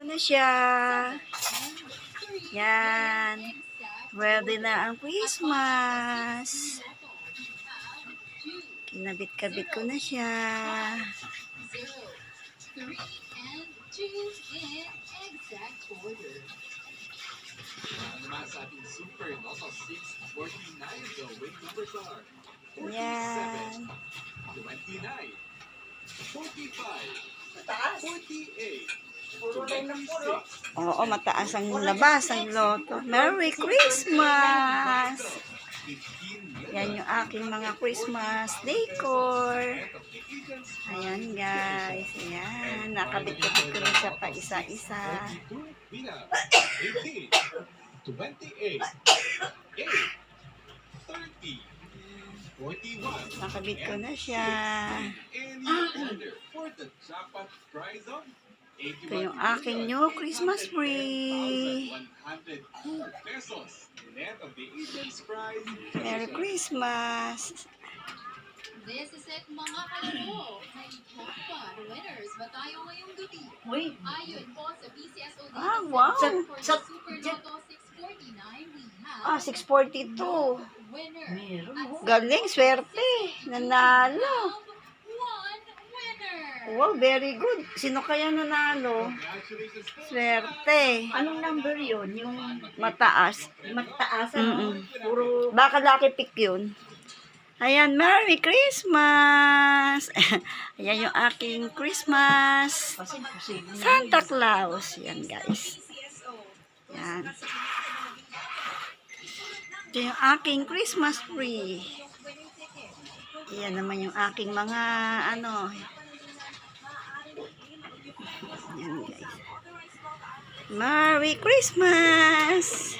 Ano siya? Yan. Ready na ang Christmas. Kinabit-kabit ko na siya. Yan. 29, 45, 48, Oo, mataas ang labas ang loto. Merry Christmas! Yan yung aking mga Christmas decor. Ayan guys. Ayan. Nakabit-kabit ko na siya pa isa-isa. 18, 28, 8, 30, 41. Nakabit ko na siya. Ito yung aking new Christmas tree. Merry Christmas! This is it mga kalaro. May jackpot winners ba tayo ngayong gabi? Uy, Ayon po sa PCSO Ah, wow! for the Super Lotto 649, we have 642. winner. meron mo. Galing, swerte. Nanalo. One winner. Wow, very good. Sino kaya nanalo? Swerte. Anong number yun? Yung Mataas. mataas, Puro, baka lucky pick yun. Ayan, Merry Christmas! Ayan yung aking Christmas. Kasi posible. Santa Claus. Yan, guys. Yan. Ito yung aking Christmas tree. Yan naman yung aking mga, ano. Yan, guys. Merry Christmas!